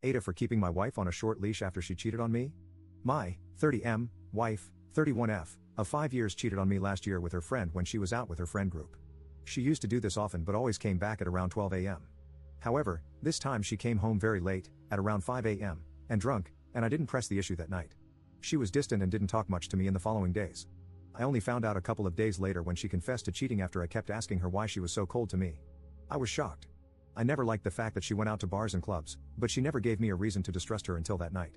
AITAH for keeping my wife on a short leash after she cheated on me? My 30M wife, 31F, of 5 years cheated on me last year with her friend when she was out with her friend group. She used to do this often but always came back at around 12 a.m. However, this time she came home very late, at around 5 a.m., and drunk, and I didn't press the issue that night. She was distant and didn't talk much to me in the following days. I only found out a couple of days later when she confessed to cheating after I kept asking her why she was so cold to me. I was shocked. I never liked the fact that she went out to bars and clubs, but she never gave me a reason to distrust her until that night.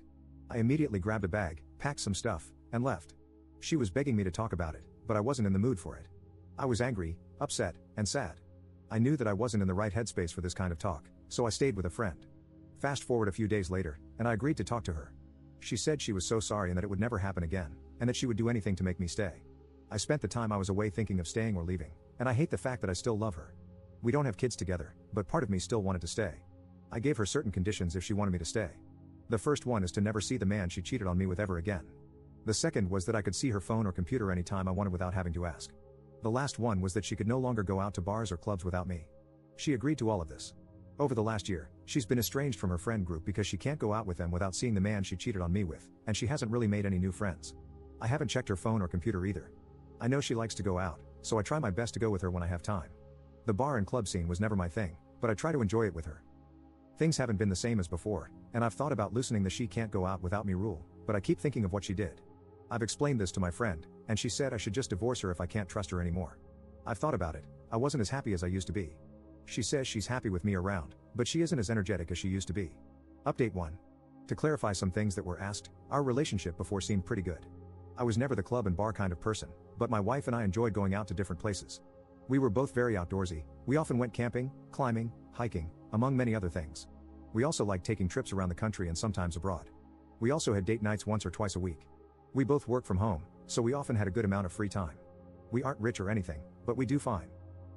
I immediately grabbed a bag, packed some stuff, and left. She was begging me to talk about it, but I wasn't in the mood for it. I was angry, upset, and sad. I knew that I wasn't in the right headspace for this kind of talk, so I stayed with a friend. Fast forward a few days later, and I agreed to talk to her. She said she was so sorry and that it would never happen again, and that she would do anything to make me stay. I spent the time I was away thinking of staying or leaving, and I hate the fact that I still love her. We don't have kids together, but part of me still wanted to stay. I gave her certain conditions if she wanted me to stay. The first one is to never see the man she cheated on me with ever again. The second was that I could see her phone or computer anytime I wanted without having to ask. The last one was that she could no longer go out to bars or clubs without me. She agreed to all of this. Over the last year, she's been estranged from her friend group because she can't go out with them without seeing the man she cheated on me with, and she hasn't really made any new friends. I haven't checked her phone or computer either. I know she likes to go out, so I try my best to go with her when I have time. The bar and club scene was never my thing, but I try to enjoy it with her. Things haven't been the same as before, and I've thought about loosening the she can't go out without me rule, but I keep thinking of what she did. I've explained this to my friend, and she said I should just divorce her if I can't trust her anymore. I've thought about it. I wasn't as happy as I used to be. She says she's happy with me around, but she isn't as energetic as she used to be. Update 1. To clarify some things that were asked, our relationship before seemed pretty good. I was never the club and bar kind of person, but my wife and I enjoyed going out to different places. We were both very outdoorsy. We often went camping, climbing, hiking, among many other things. We also liked taking trips around the country and sometimes abroad. We also had date nights once or twice a week. We both work from home, so we often had a good amount of free time. We aren't rich or anything, but we do fine.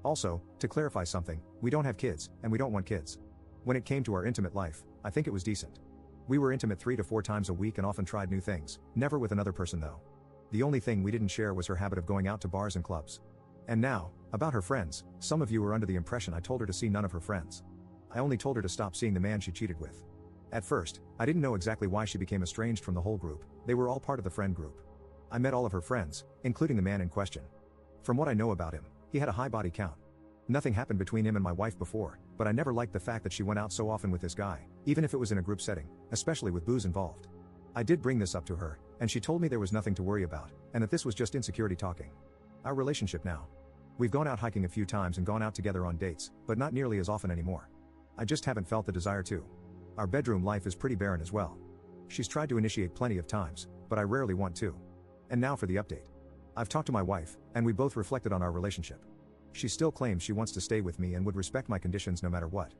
Also, to clarify something, we don't have kids, and we don't want kids. When it came to our intimate life, I think it was decent. We were intimate 3 to 4 times a week and often tried new things, never with another person though. The only thing we didn't share was her habit of going out to bars and clubs. And now, about her friends, some of you were under the impression I told her to see none of her friends. I only told her to stop seeing the man she cheated with. At first, I didn't know exactly why she became estranged from the whole group. They were all part of the friend group. I met all of her friends, including the man in question. From what I know about him, he had a high body count. Nothing happened between him and my wife before, but I never liked the fact that she went out so often with this guy, even if it was in a group setting, especially with booze involved. I did bring this up to her, and she told me there was nothing to worry about, and that this was just insecurity talking. Our relationship now. We've gone out hiking a few times and gone out together on dates, but not nearly as often anymore. I just haven't felt the desire to. Our bedroom life is pretty barren as well. She's tried to initiate plenty of times, but I rarely want to. And now for the update. I've talked to my wife, and we both reflected on our relationship. She still claims she wants to stay with me and would respect my conditions no matter what.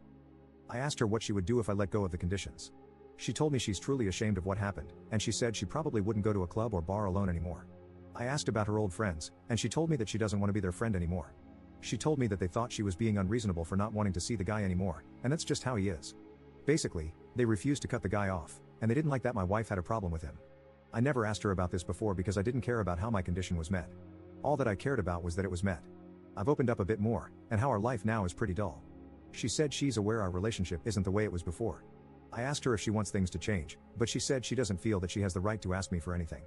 I asked her what she would do if I let go of the conditions. She told me she's truly ashamed of what happened, and she said she probably wouldn't go to a club or bar alone anymore. I asked about her old friends, and she told me that she doesn't want to be their friend anymore. She told me that they thought she was being unreasonable for not wanting to see the guy anymore, and that's just how he is. Basically, they refused to cut the guy off, and they didn't like that my wife had a problem with him. I never asked her about this before because I didn't care about how my condition was met. All that I cared about was that it was met. I've opened up a bit more, and how our life now is pretty dull. She said she's aware our relationship isn't the way it was before. I asked her if she wants things to change, but she said she doesn't feel that she has the right to ask me for anything.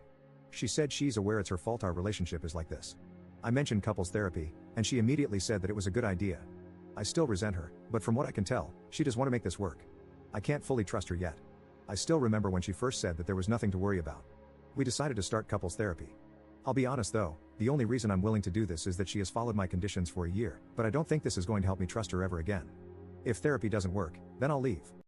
She said she's aware it's her fault our relationship is like this. I mentioned couples therapy, and she immediately said that it was a good idea. I still resent her, but from what I can tell, she does want to make this work. I can't fully trust her yet. I still remember when she first said that there was nothing to worry about. We decided to start couples therapy. I'll be honest though, the only reason I'm willing to do this is that she has followed my conditions for a year, but I don't think this is going to help me trust her ever again. If therapy doesn't work, then I'll leave.